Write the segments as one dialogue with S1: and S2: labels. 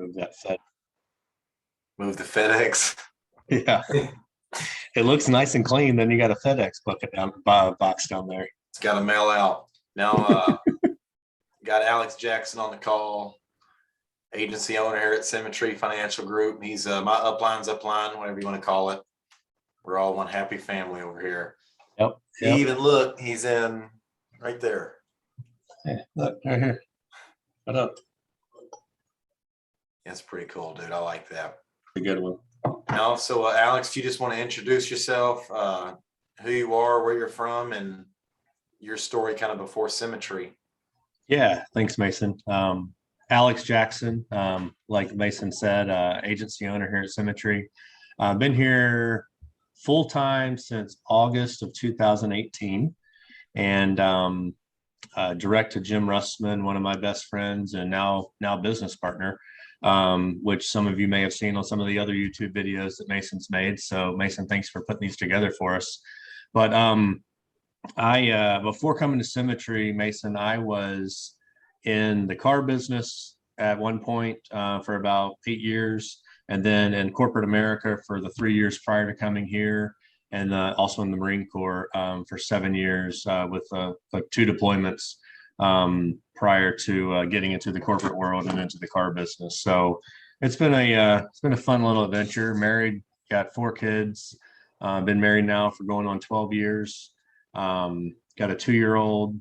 S1: Move that Fed.
S2: Move the FedEx.
S1: Yeah. It looks nice and clean. Then you got a FedEx bucket box down there.
S2: It's got to mail out. Now, got Alex Jackson on the call, agency owner here at Symmetry Financial Group. He's my upline's upline, whatever you want to call it. We're all one happy family over here.
S1: Yep.
S2: Even look, he's in right there.
S1: Hey, look right here. What up?
S2: That's pretty cool, dude. I like that.
S1: A good one.
S2: Now, so Alex, do you just want to introduce yourself, who you are, where you're from, and your story kind of before Symmetry?
S1: Yeah, thanks, Mason. Alex Jackson, like Mason said, agency owner here at Symmetry. I've been here full-time since August of 2018, and direct to Jim Russman, one of my best friends and now business partner, which some of you may have seen on some of the other YouTube videos that Mason's made. So Mason, thanks for putting these together for us. But I before coming to Symmetry, Mason, I was in the car business at one point for about 8 years, and then in corporate America for the 3 years prior to coming here, and also in the Marine Corps for 7 years with like 2 deployments prior to getting into the corporate world and into the car business. So it's been a fun little adventure. Married, got 4 kids, been married now for going on 12 years. Got a 2-year-old,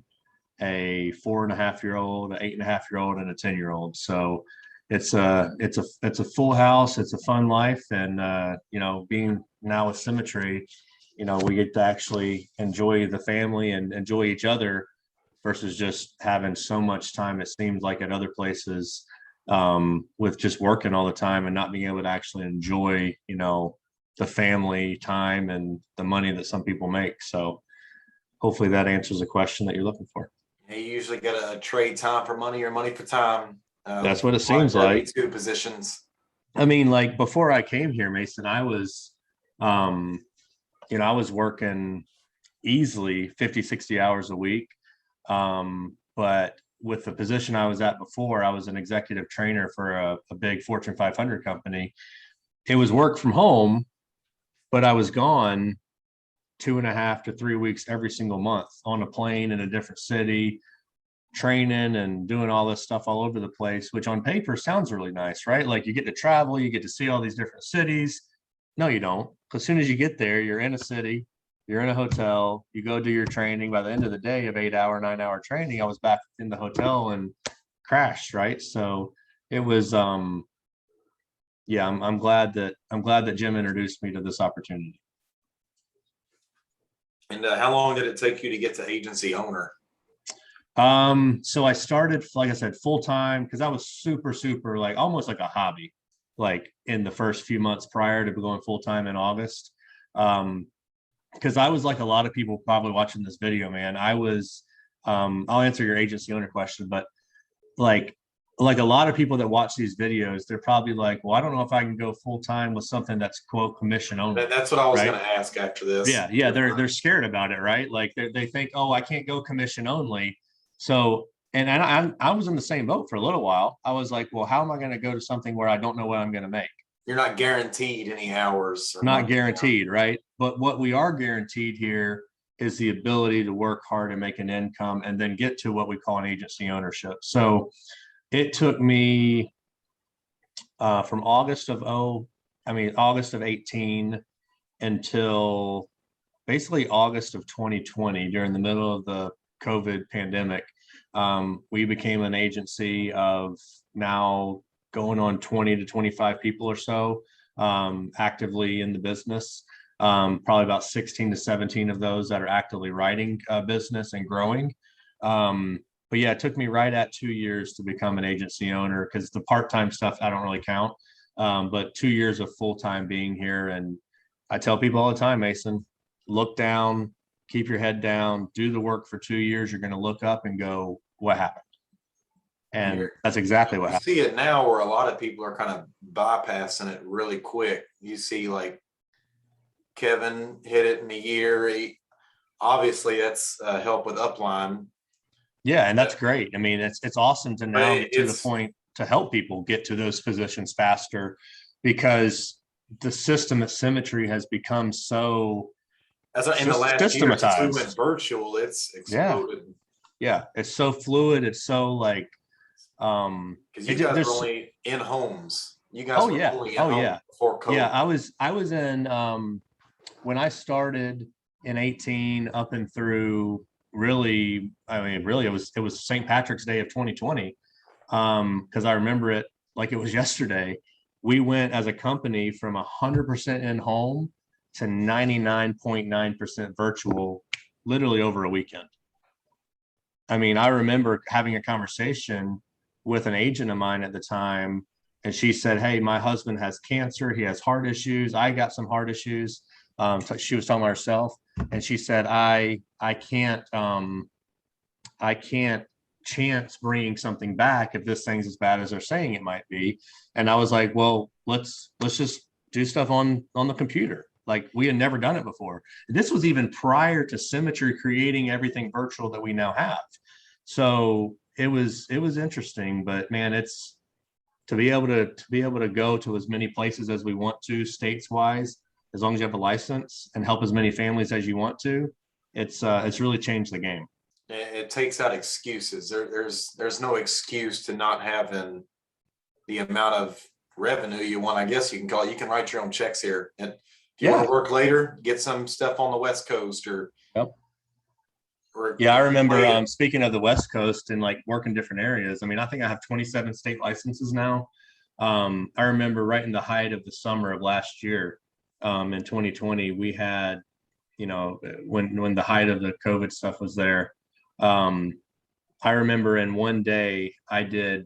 S1: a 4.5-year-old, an 8.5-year-old, and a 10-year-old. So it's a full house. It's a fun life, and being now with Symmetry, we get to actually enjoy the family and enjoy each other versus just having so much time, it seems like, at other places with just working all the time and not being able to actually enjoy the family time and the money that some people make. So hopefully that answers the question that you're looking for.
S2: You usually got to trade time for money or money for time.
S1: That's what it seems like.
S2: 2 positions.
S1: I mean, like before I came here, Mason, I was, I was working easily 50, 60 hours a week. But with the position I was at before, I was an executive trainer for a big Fortune 500 company. It was work from home, but I was gone 2.5 to 3 weeks every single month on a plane in a different city, training and doing all this stuff all over the place, which on paper sounds really nice, right? Like you get to travel, you get to see all these different cities. No, you don't. As soon as you get there, you're in a city, you're in a hotel, you go do your training. By the end of the day of 8-hour, 9-hour training, I was back in the hotel and crashed, right? So it was, I'm glad that Jim introduced me to this opportunity.
S2: And how long did it take you to get to agency owner?
S1: So I started, like I said, full time, because I was super, like almost like a hobby, like in the first few months prior to going full time in August. Because I was like a lot of people probably watching this video, man. I was, I'll answer your agency owner question, but like a lot of people that watch these videos, they're probably like, well, I don't know if I can go full time with something that's quote commission only.
S2: That's what I was going to ask after this.
S1: Yeah. They're scared about it, right? Like they think, oh, I can't go commission only. So, and I was in the same boat for a little while. I was like, well, how am I going to go to something where I don't know what I'm going to make?
S2: You're not guaranteed any hours.
S1: Not guaranteed, right? But what we are guaranteed here is the ability to work hard and make an income and then get to what we call an agency ownership. So it took me from August of 18 until basically August of 2020, during the middle of the COVID pandemic. We became an agency of now going on 20 to 25 people or so actively in the business. Probably about 16 to 17 of those that are actively writing business and growing. But yeah, it took me right at 2 years to become an agency owner, because the part-time stuff I don't really count. But 2 years of full-time being here. And I tell people all the time, Mason, look down, keep your head down, do the work for 2 years. You're going to look up and go, what happened? And that's exactly what happened.
S2: You see it now where a lot of people are kind of bypassing it really quick. You see like Kevin hit it in a year. Obviously that's help with upline.
S1: Yeah, and that's great. I mean, it's awesome to now get to the point to help people get to those positions faster, because the system at Symmetry has become so
S2: in the last year since we
S1: systematized.
S2: went virtual, it's
S1: Yeah.
S2: exploded.
S1: Yeah, it's so fluid. It's so like,
S2: Because you guys were only in homes. You guys were only in homes before COVID.
S1: Yeah, I was in when I started in 18 up and through really, I mean, really it was St. Patrick's Day of 2020. Because I remember it like it was yesterday. We went as a company from 100% in home to 99.9% virtual, literally over a weekend. I mean, I remember having a conversation with an agent of mine at the time, and she said, "Hey, my husband has cancer. He has heart issues. I got some heart issues." So she was talking about herself, and she said, "I can't chance bringing something back if this thing's as bad as they're saying it might be." And I was like, "Well, let's just do stuff on the computer." Like, we had never done it before. This was even prior to Symmetry creating everything virtual that we now have. So it was interesting, but man, it's to be able to go to as many places as we want to, states wise, as long as you have a license, and help as many families as you want to. It's really changed the game.
S2: It takes out excuses. There's no excuse to not having the amount of revenue you want. I guess you can call it. You can write your own checks here, and if you want to work later, get some stuff on the West Coast or.
S1: Yep. Yeah, I remember speaking of the West Coast and like working different areas. I mean, I think I have 27 state licenses now. I remember right in the height of the summer of last year, in 2020, we had, you know, when the height of the COVID stuff was there. I remember in one day I did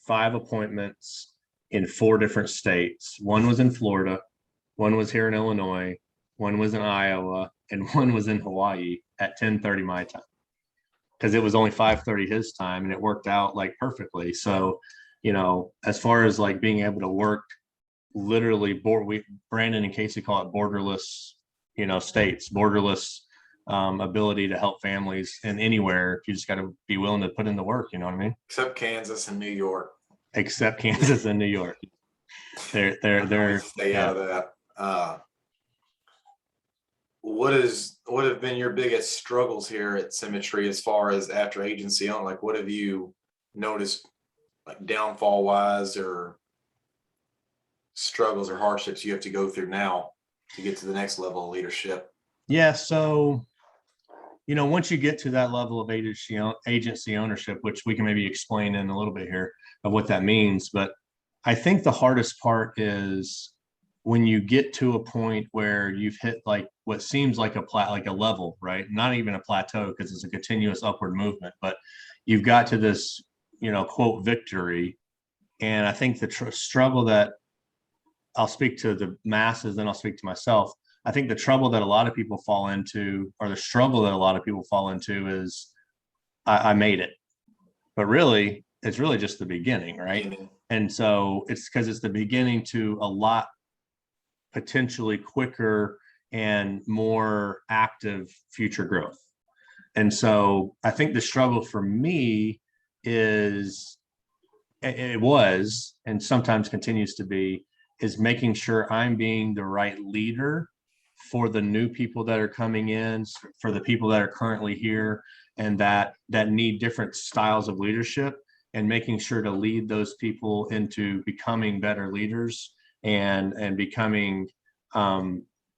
S1: 5 appointments in 4 different states. One was in Florida, one was here in Illinois, one was in Iowa, and one was in Hawaii at 10:30 my time, because it was only 5:30 his time, and it worked out like perfectly. So, you know, as far as like being able to work literally Brandon and Casey call it borderless, you know, states, borderless ability to help families in anywhere. You just got to be willing to put in the work, you know what I mean?
S2: Except Kansas and New York.
S1: Except Kansas and New York. They're
S2: stay out of that. What have been your biggest struggles here at Symmetry as far as after agency on? Like, what have you noticed, like downfall wise, or struggles or hardships you have to go through now to get to the next level of leadership?
S1: Yeah, so, you know, once you get to that level of agency ownership, which we can maybe explain in a little bit here of what that means, but I think the hardest part is when you get to a point where you've hit like what seems like a level, right? Not even a plateau, because it's a continuous upward movement, but you've got to this, you know, quote, victory. And I think the struggle that I'll speak to the masses, then I'll speak to myself. I think the trouble that a lot of people fall into, or the struggle that a lot of people fall into, is I made it, but really it's really just the beginning, right? Mm-hmm. And so it's because it's the beginning to a lot potentially quicker and more active future growth. And so I think the struggle for me is, it was, and sometimes continues to be, is making sure I'm being the right leader for the new people that are coming in, for the people that are currently here, and that need different styles of leadership, and making sure to lead those people into becoming better leaders and becoming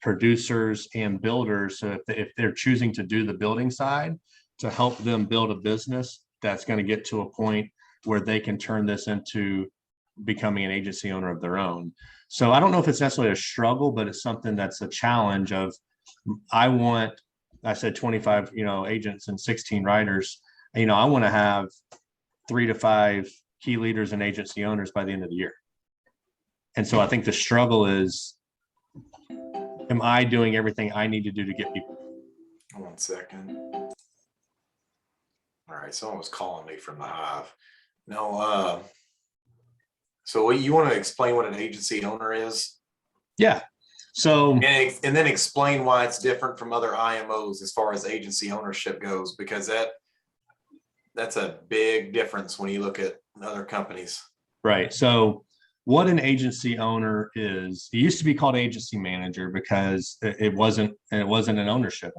S1: producers and builders. So if they're choosing to do the building side, to help them build a business that's going to get to a point where they can turn this into becoming an agency owner of their own. So I don't know if it's necessarily a struggle, but it's something that's a challenge of, I said 25, you know, agents and 16 writers. You know, I want to have 3 to 5 key leaders and agency owners by the end of the year. And so I think the struggle is, am I doing everything I need to do to get people?
S2: 1 second. All right, someone was calling me from the hive. No, so what, you want to explain what an agency owner is?
S1: Yeah. So
S2: and then explain why it's different from other IMOs as far as agency ownership goes, because that's a big difference when you look at other companies.
S1: Right. So what an agency owner is, it used to be called agency manager because it wasn't an ownership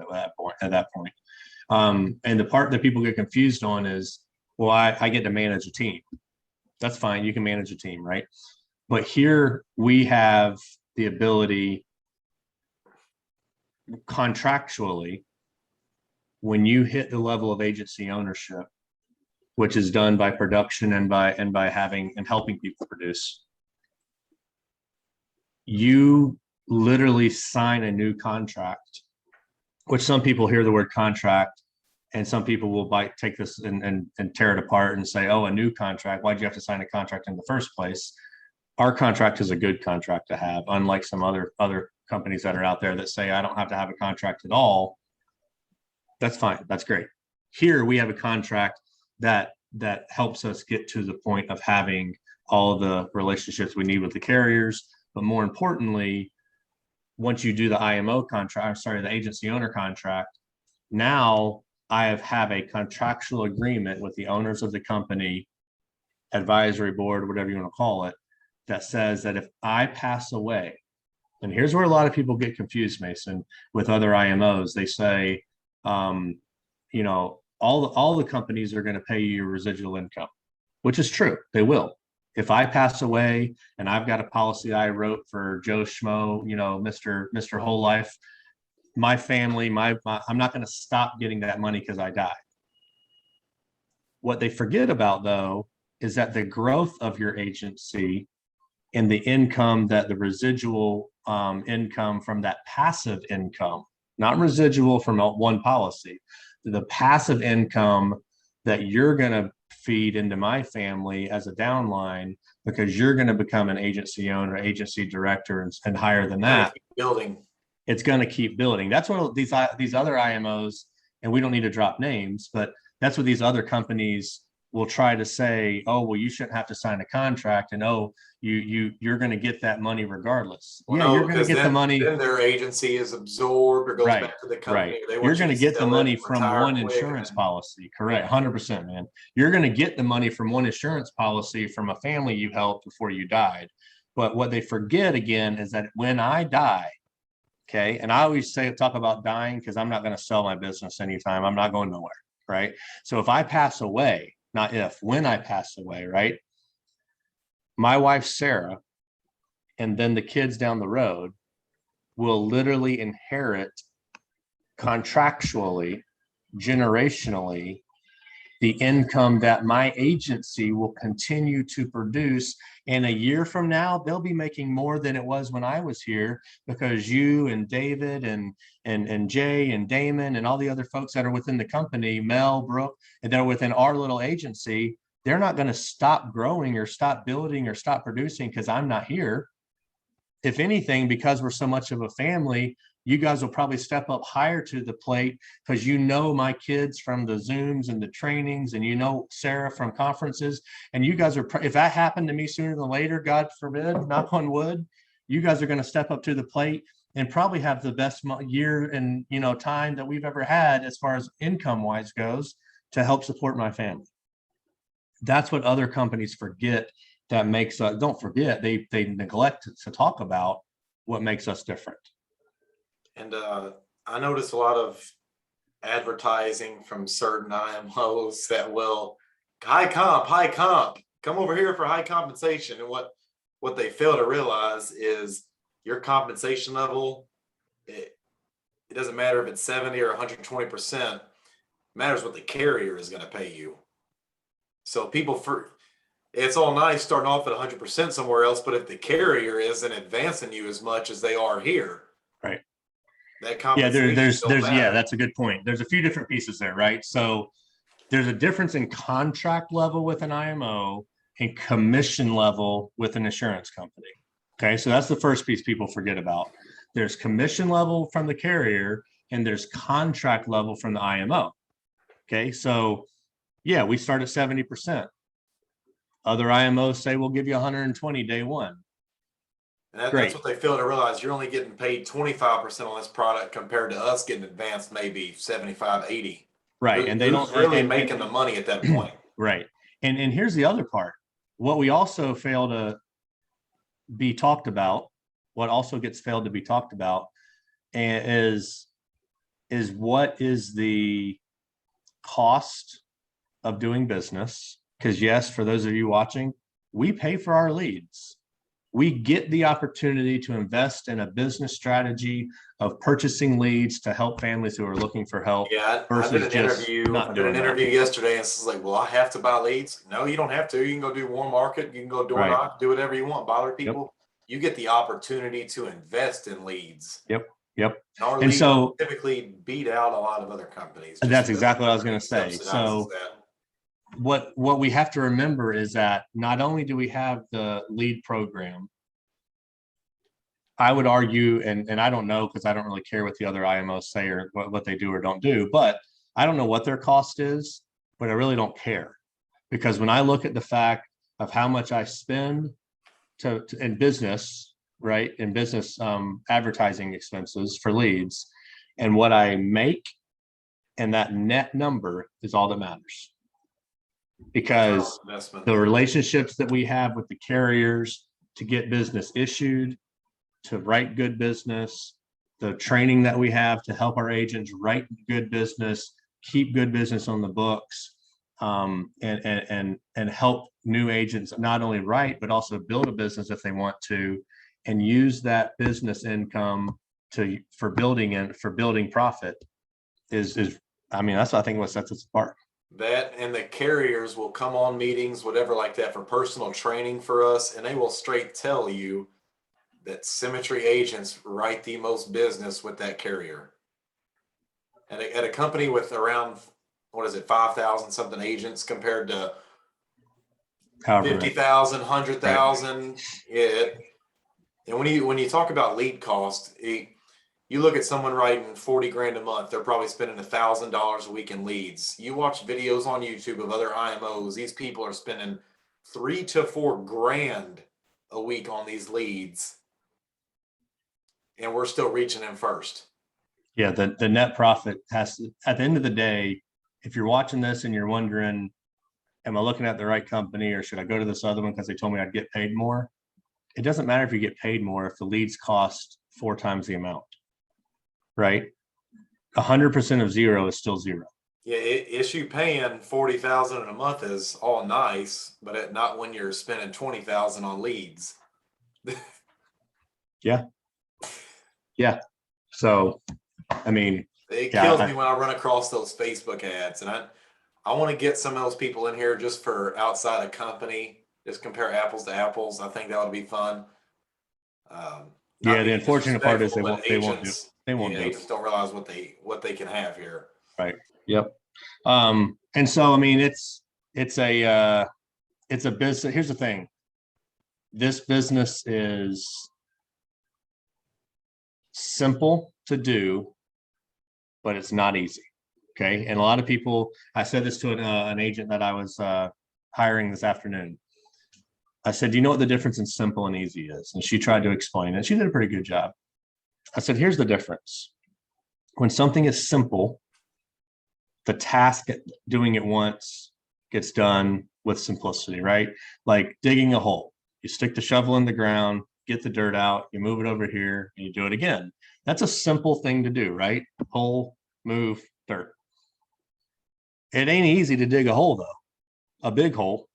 S1: at that point. And the part that people get confused on is, well, I get to manage a team. That's fine. You can manage a team, right? But here we have the ability contractually, when you hit the level of agency ownership, which is done by production and by having and helping people produce, you literally sign a new contract, which some people hear the word contract and some people will take this and tear it apart and say, oh, a new contract. Why'd you have to sign a contract in the first place? Our contract is a good contract to have, unlike some other companies that are out there that say, I don't have to have a contract at all. That's fine. That's great. Here we have a contract that helps us get to the point of having all the relationships we need with the carriers. But more importantly, once you do the IMO contract, the agency owner contract, now I have a contractual agreement with the owners of the company, advisory board, whatever you want to call it, that says that if I pass away, and here's where a lot of people get confused, Mason, with other IMOs, they say, you know, all the companies are going to pay you your residual income, which is true. They will. If I pass away and I've got a policy I wrote for Joe Schmo, you know, Mr. Whole Life, my family, I'm not going to stop getting that money because I die. What they forget about, though, is that the growth of your agency and the income, that the residual income from that passive income, not residual from one policy, the passive income that you're going to feed into my family as a downline, because you're going to become an agency owner, agency director, and higher than that.
S2: Building.
S1: It's going to keep building. That's what these other IMOs, and we don't need to drop names, but that's what these other companies will try to say, oh, well, you shouldn't have to sign a contract, and oh, you're going to get that money regardless.
S2: Well,
S1: yeah,
S2: no,
S1: you're going to get the money.
S2: Then their agency is absorbed or goes
S1: Right,
S2: back to the company.
S1: right. You're going to get the money from one insurance policy. Correct. 100%, man. You're going to get the money from one insurance policy from a family you helped before you died. But what they forget again is that when I die, okay, and I always talk about dying because I'm not going to sell my business anytime. I'm not going nowhere, right? So if I pass away, not if, when I pass away, right? My wife, Sarah, and then the kids down the road will literally inherit contractually, generationally, the income that my agency will continue to produce. And a year from now, they'll be making more than it was when I was here, because you and David and Jay and Damon and all the other folks that are within the company, Mel, Brooke, and they're within our little agency, they're not going to stop growing or stop building or stop producing because I'm not here. If anything, because we're so much of a family, you guys will probably step up higher to the plate, because you know my kids from the Zooms and the trainings, and you know Sarah from conferences, and you guys are, if that happened to me sooner than later, God forbid, knock on wood, you guys are going to step up to the plate and probably have the best year and time that we've ever had as far as income wise goes, to help support my family. That's what other companies forget. That makes us, don't forget, they neglect to talk about what makes us different. And
S2: I notice a lot of advertising from certain IMOs that will high comp, come over here for high compensation. And what they fail to realize is your compensation level, it doesn't matter if it's 70 or 120%, it matters what the carrier is going to pay you. So it's all nice starting off at 100% somewhere else, but if the carrier isn't advancing you as much as they are here,
S1: right?
S2: That compensation
S1: there's that's a good point. There's a few different pieces there, right? So there's a difference in contract level with an IMO and commission level with an insurance company. Okay, so that's the first piece people forget about. There's commission level from the carrier and there's contract level from the IMO. Okay, so yeah, we start at 70%. Other IMOs say we'll give you 120 day one.
S2: And that's what they fail to realize. You're only getting paid 25% on this product compared to us getting advanced maybe 75, 80.
S1: Right. And they don't
S2: really making the money at that point.
S1: Right. And here's the other part. what we also fail to be talked about, what also gets failed to be talked about, and is what is the cost of doing business? Because yes, for those of you watching, we pay for our leads. We get the opportunity to invest in a business strategy of purchasing leads to help families who are looking for help.
S2: Yeah, I
S1: versus
S2: did an
S1: just
S2: interview.
S1: not
S2: I did
S1: doing
S2: an
S1: that.
S2: interview yesterday, and it's like, well, I have to buy leads. No, you don't have to. You can go do warm market. You can go door
S1: Right.
S2: knock, do whatever you want, bother
S1: Yep.
S2: people. You get the opportunity to invest in leads.
S1: Yep. Yep.
S2: And our
S1: And
S2: leads
S1: so
S2: typically beat out a lot of other companies.
S1: that's exactly what I was going to say. So
S2: that.
S1: what we have to remember is that not only do we have the lead program, I would argue, and I don't know because I don't really care what the other IMOs say or what they do or don't do, but I don't know what their cost is, but I really don't care. Because when I look at the fact of how much I spend in business, right, in business advertising expenses for leads, and what I make, and that net number is all that matters. Because the relationships that we have with the carriers to get business issued, to write good business, the training that we have to help our agents write good business, keep good business on the books, and help new agents not only write but also build a business if they want to, and use that business income for building profit is I mean, that's I think what sets us apart.
S2: That, and the carriers will come on meetings, whatever like that, for personal training for us, and they will straight tell you that Symmetry agents write the most business with that carrier. At a company with around, what is it, 5,000 something agents compared to 50,000, 100,000. Right. Yeah. And when you talk about lead cost, you look at someone writing 40 grand a month, they're probably spending $1,000 a week in leads. You watch videos on YouTube of other IMOs, these people are spending 3 to 4 grand a week on these leads, and we're still reaching them first.
S1: Yeah, the net profit has to, at the end of the day, if you're watching this and you're wondering, am I looking at the right company or should I go to this other one because they told me I'd get paid more? It doesn't matter if you get paid more if the leads cost 4 times the amount, right? 100% of zero is still zero.
S2: Yeah, issue paying 40,000 a month is all nice, but not when you're spending 20,000 on leads.
S1: Yeah. Yeah. So, I mean,
S2: it kills me when I run across those Facebook ads, and I want to get some of those people in here just for outside of company, just compare apples to apples. I think that would be fun.
S1: Yeah, the unfortunate part is they won't do. They won't do.
S2: Agents don't realize what they can have here.
S1: Right. Yep. And so I mean, it's a business. Here's the thing. This business is simple to do, but it's not easy. Okay. And a lot of people, I said this to an agent that I was hiring this afternoon. I said, do you know what the difference in simple and easy is? And she tried to explain it. She did a pretty good job. I said, here's the difference. When something is simple, the task at doing it once gets done with simplicity, right? Like digging a hole. You stick the shovel in the ground, get the dirt out, you move it over here, and you do it again. That's a simple thing to do, right? Hole, move, dirt. It ain't easy to dig a hole, though, a big hole,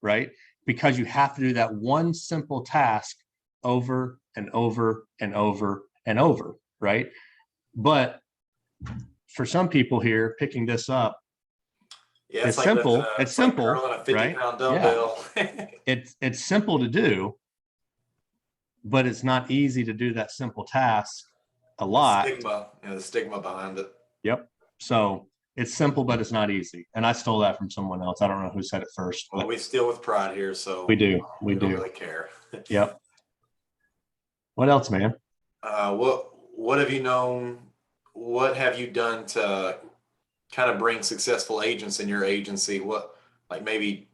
S1: right? Because you have to do that one simple task over and over and over and over, right? But for some people here picking this up,
S2: yeah,
S1: it's like simple. It's simple,
S2: like a 50-pound
S1: right?
S2: Dumbbell.
S1: Yeah. It's simple to do, but it's not easy to do that simple task a lot.
S2: The stigma behind it.
S1: Yep. So it's simple, but it's not easy. And I stole that from someone else. I don't know who said it first.
S2: Well, we steal with pride here, so
S1: we do. We
S2: don't really care.
S1: Yep. What else, man?
S2: What have you known? What have you done to kind of bring successful agents in your agency? What, like, maybe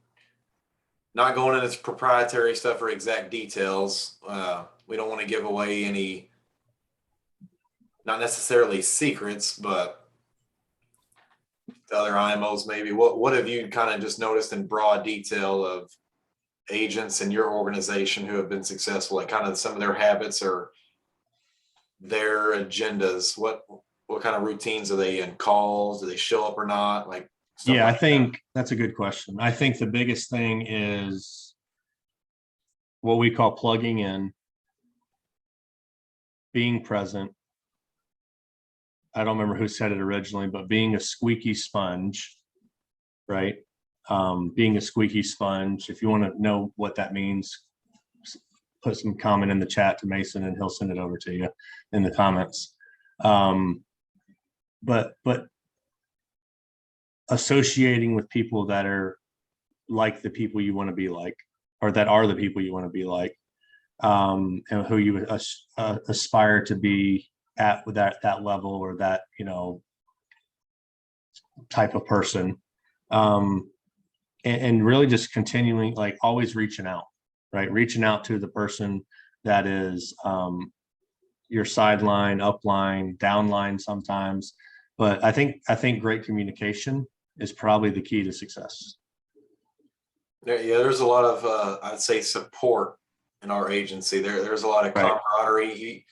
S2: not going into proprietary stuff or exact details. We don't want to give away any, not necessarily secrets, but the other IMOs maybe. What have you kind of just noticed in broad detail of agents in your organization who have been successful, like kind of some of their habits or their agendas? What kind of routines are they in? Calls? Do they show up or not? Like stuff
S1: Yeah, I
S2: like
S1: think that's a good question. I think the biggest thing is what we call plugging in, being present. I don't remember who said it originally, but being a squeaky sponge, right? Being a squeaky sponge. If you want to know what that means, put some comment in the chat to Mason and he'll send it over to you in the comments. But associating with people that are like the people you want to be like, or that are the people you want to be like, and who you aspire to be at with that level or that, you know, type of person. And really just continuing, like always reaching out, right? Reaching out to the person that is your sideline, upline, downline sometimes. But I think great communication is probably the key to success.
S2: Yeah, there's a lot of I'd say support in our agency. There's a lot of camaraderie.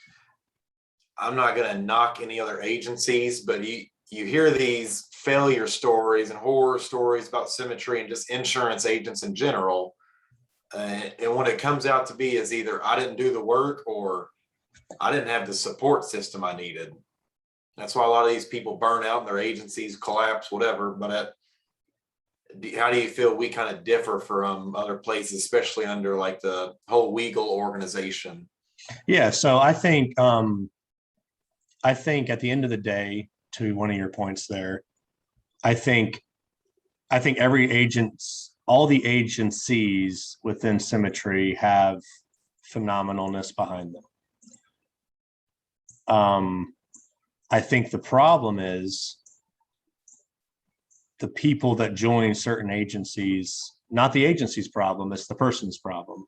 S2: I'm not going to knock any other agencies, but you hear these failure stories and horror stories about Symmetry and just insurance agents in general. And when it comes out to be is either I didn't do the work or I didn't have the support system I needed. That's why a lot of these people burn out and their agencies collapse, whatever. But how do you feel we kind of differ from other places, especially under like the whole Weagle organization?
S1: Yeah, so I think at the end of the day, to one of your points there, I think every all the agencies within Symmetry have phenomenalness behind them. I think the problem is the people that join certain agencies, not the agency's problem, it's the person's problem.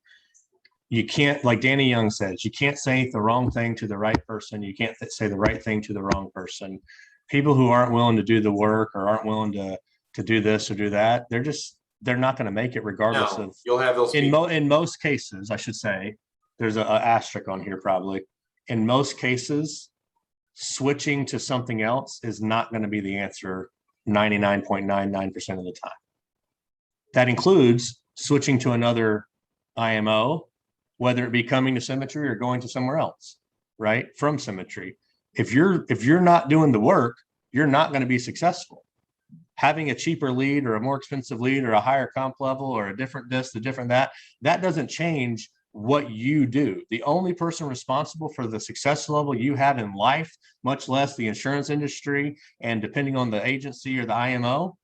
S1: You can't, like Danny Young says, you can't say the wrong thing to the right person. You can't say the right thing to the wrong person. People who aren't willing to do the work or aren't willing to do this or do that, they're not going to make it regardless of.
S2: You'll have those people.
S1: In most cases, I should say, there's a asterisk on here probably. In most cases, switching to something else is not going to be the answer 99.99% of the time. That includes switching to another IMO, whether it be coming to Symmetry or going to somewhere else, right? From Symmetry. If you're not doing the work, you're not going to be successful. Having a cheaper lead or a more expensive lead or a higher comp level or a different this, a different that doesn't change what you do. The only person responsible for the success level you have in life, much less the insurance industry, and depending on the agency or the IMO,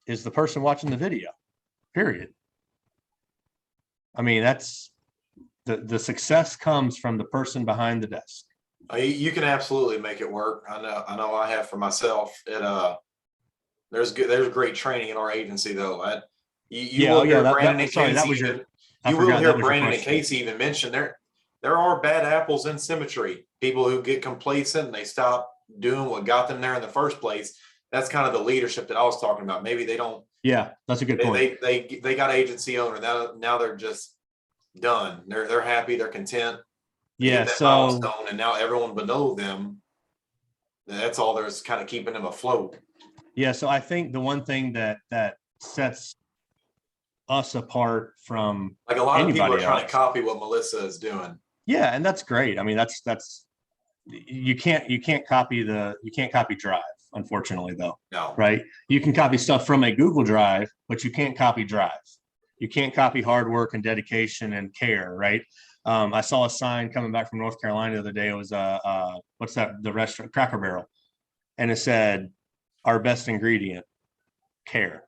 S1: is the person watching the video, period. I mean, that's the success comes from the person behind the desk.
S2: You can absolutely make it work. I know I have for myself. There's great training in our agency though. You will hear Brandon and Casey even mention there are bad apples in Symmetry. People who get complacent and they stop doing what got them there in the first place. That's kind of the leadership that I was talking about. Maybe they don't.
S1: Yeah, that's a good point.
S2: They got agency owner now they're just done. They're happy. They're content.
S1: Yeah. So
S2: and now everyone below them. That's all there's kind of keeping them afloat.
S1: Yeah. So I think the one thing that sets us apart from
S2: like a lot of people are trying to copy what Melissa is doing.
S1: Yeah, and that's great. I mean, that's you can't copy Drive, unfortunately, though.
S2: No.
S1: Right? You can copy stuff from a Google Drive, but you can't copy Drive. You can't copy hard work and dedication and care, right? I saw a sign coming back from North Carolina the other day. It was what's that? The restaurant, Cracker Barrel, and it said, "Our best ingredient, care."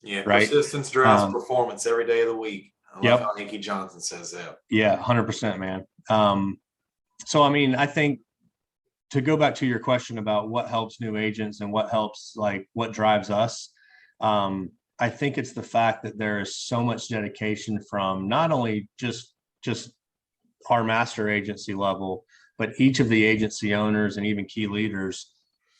S2: Yeah,
S1: right.
S2: Persistence drives performance every day of the week. I love how Nikki Johnson says that.
S1: Yeah, 100%, man. So I mean, I think to go back to your question about what helps new agents and what helps, like what drives us. I think it's the fact that there is so much dedication from not only just our master agency level, but each of the agency owners and even key leaders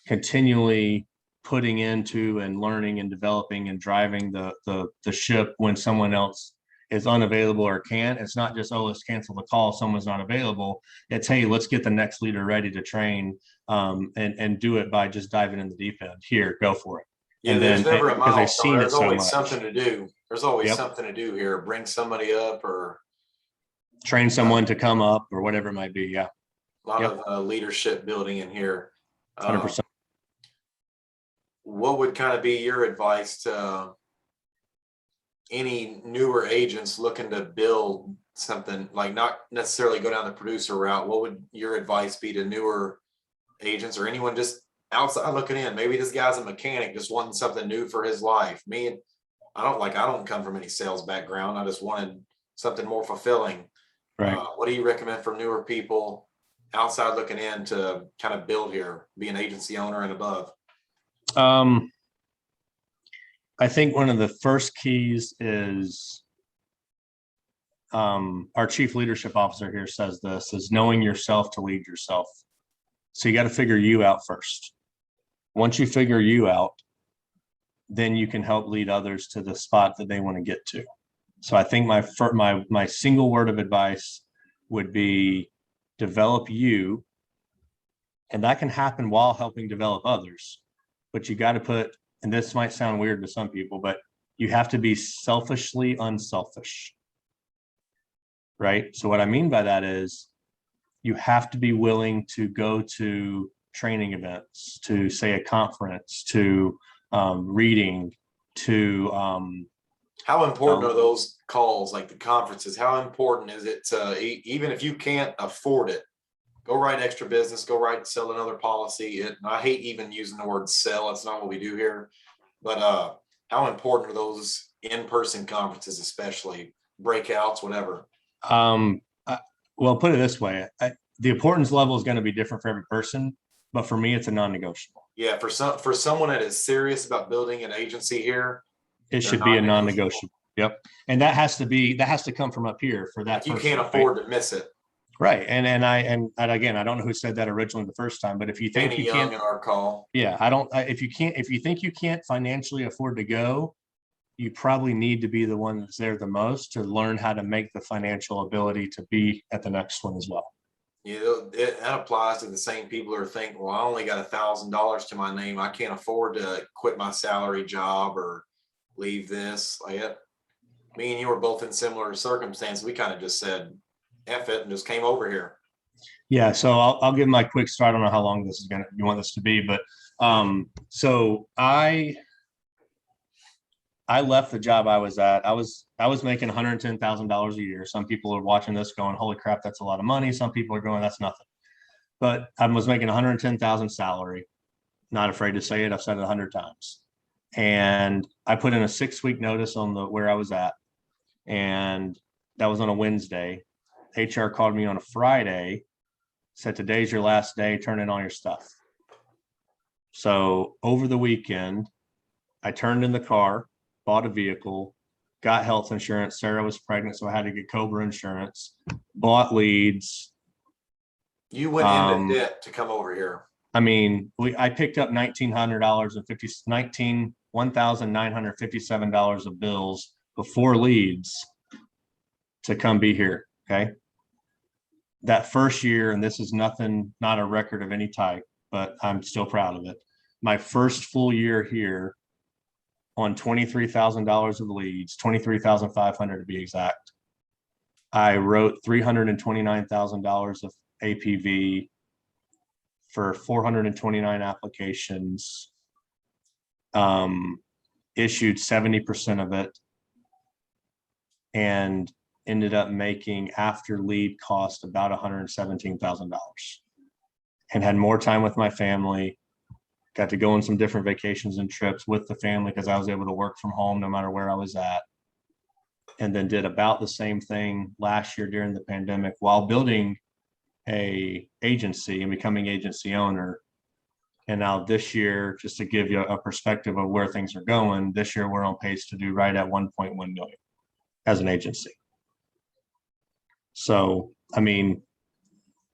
S1: continually putting into and learning and developing and driving the ship when someone else is unavailable or can't, it's not just, oh, let's cancel the call, someone's not available. It's, hey, let's get the next leader ready to train, and do it by just diving in the deep end. Here, go for it.
S2: Yeah,
S1: And
S2: there's
S1: then
S2: never a
S1: because they've
S2: milestone.
S1: seen it
S2: There's
S1: so
S2: always
S1: much.
S2: something to do. There's always
S1: Yep.
S2: something to do here. Bring somebody up or
S1: Train someone to come up or whatever it might be. Yeah.
S2: a lot
S1: Yep.
S2: of leadership building in here.
S1: 100%.
S2: What would kind of be your advice to any newer agents looking to build something, like not necessarily go down the producer route? What would your advice be to newer agents or anyone just outside looking in? Maybe this guy's a mechanic just wanting something new for his life. I don't come from any sales background. I just wanted something more fulfilling.
S1: Right.
S2: What do you recommend for newer people outside looking in to kind of build here, be an agency owner and above?
S1: I think one of the first keys is, our chief leadership officer here says this, is knowing yourself to lead yourself. So you got to figure you out first. Once you figure you out, then you can help lead others to the spot that they want to get to. So I think my single word of advice would be develop you, and that can happen while helping develop others. But you got to put, and this might sound weird to some people, but you have to be selfishly unselfish. Right? So what I mean by that is you have to be willing to go to training events, to say a conference, to reading, to
S2: how important are those calls, like the conferences? How important is it to, even if you can't afford it, go write extra business, go sell another policy? I hate even using the word sell. It's not what we do here. But how important are those in-person conferences, especially breakouts, whatever?
S1: Well, put it this way. The importance level is going to be different for every person, but for me, it's a non-negotiable.
S2: Yeah, for someone that is serious about building an agency here,
S1: it should be a non-negotiable. Yep. And that has to come from up here for that.
S2: Like you can't afford to miss it.
S1: Right. And again, I don't know who said that originally the first time, but if you think you can't,
S2: in our call.
S1: Yeah, if you think you can't financially afford to go, you probably need to be the one that's there the most to learn how to make the financial ability to be at the next one as well.
S2: Yeah, that applies to the same people who think, well, I only got $1,000 to my name. I can't afford to quit my salary job or leave this. Like it. Me and you were both in similar circumstances. We kind of just said, F it, and just came over here.
S1: Yeah. So I'll give my quick start. I don't know how long this is you want this to be, but so I left the job I was at. I was making $110,000 a year. Some people are watching this going, holy crap, that's a lot of money. Some people are going, that's nothing. But I was making 110,000 salary. Not afraid to say it. I've said it 100 times. And I put in a 6-week notice on where I was at. And that was on a Wednesday. HR called me on a Friday, said, today's your last day, turn in all your stuff. So over the weekend, I turned in the car, bought a vehicle, got health insurance. Sarah was pregnant, so I had to get Cobra insurance, bought leads.
S2: You went into debt to come over here.
S1: I mean, I picked up $1,957 of bills before leads to come be here. Okay. That first year, and this is not a record of any type, but I'm still proud of it. My first full year here, on $23,000 of leads, 23,500 to be exact, I wrote $329,000 of APV for 429 applications, issued 70% of it, and ended up making after lead cost about $117,000, and had more time with my family. Got to go on some different vacations and trips with the family because I was able to work from home no matter where I was at. And then did about the same thing last year during the pandemic while building a agency and becoming agency owner. And now this year, just to give you a perspective of where things are going, this year we're on pace to do right at 1.1 million as an agency. So, I mean,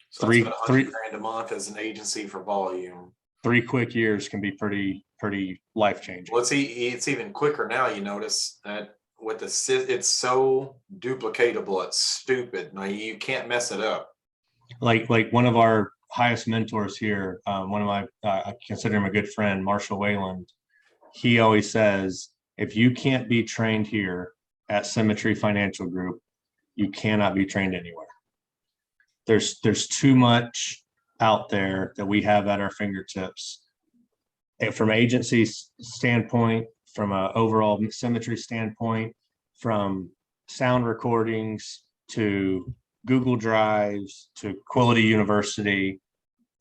S2: so $3 grand a month as an agency for volume.
S1: 3 quick years can be pretty life changing.
S2: Well, it's even quicker now. You notice that with it's so duplicatable, it's stupid. Now you can't mess it up.
S1: Like one of our highest mentors here, one of my, I consider him a good friend, Marshall Wayland. He always says, if you can't be trained here at Symmetry Financial Group, you cannot be trained anywhere. There's too much out there that we have at our fingertips. And from agency standpoint, from an overall Symmetry standpoint, from sound recordings to Google Drives to Quality University,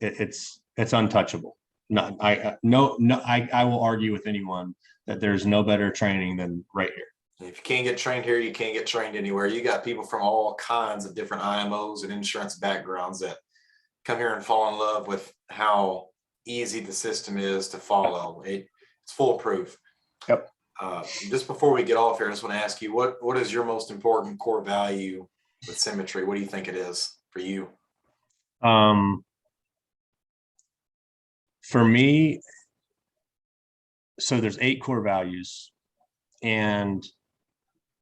S1: it's untouchable. I will argue with anyone that there's no better training than right here.
S2: If you can't get trained here, you can't get trained anywhere. You got people from all kinds of different IMOs and insurance backgrounds that come here and fall in love with how easy the system is to follow. It's foolproof.
S1: Yep.
S2: Just before we get off here, I just want to ask you, what is your most important core value with Symmetry? What do you think it is for you?
S1: For me, so there's 8 core values, and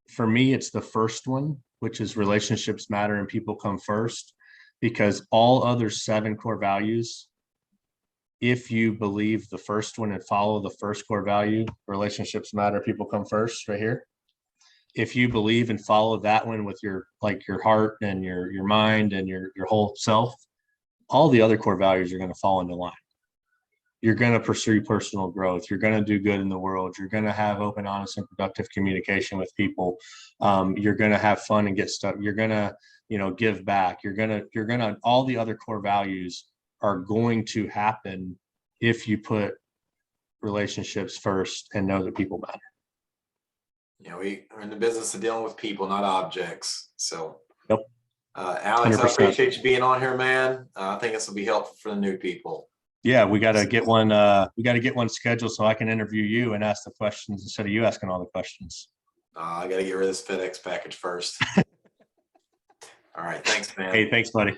S1: for me, it's the first one, which is relationships matter and people come first, because all other 7 core values, if you believe the first one and follow the first core value, relationships matter, people come first, right here. If you believe and follow that one with your heart and your mind and your whole self, all the other core values are going to fall into line. You're going to pursue personal growth. You're going to do good in the world. You're going to have open, honest, and productive communication with people. You're going to have fun and get stuff. You're going to, give back. You're going to, all the other core values are going to happen if you put relationships first and know that people matter.
S2: We're in the business of dealing with people, not objects. So,
S1: yep.
S2: Alex, 100%. I appreciate you being on here, man. I think this will be helpful for the new people.
S1: Yeah, we got to get one. We got to get one scheduled so I can interview you and ask the questions instead of you asking all the questions.
S2: I got to get rid of this FedEx package first. All right, thanks, man.
S1: Hey, thanks, buddy.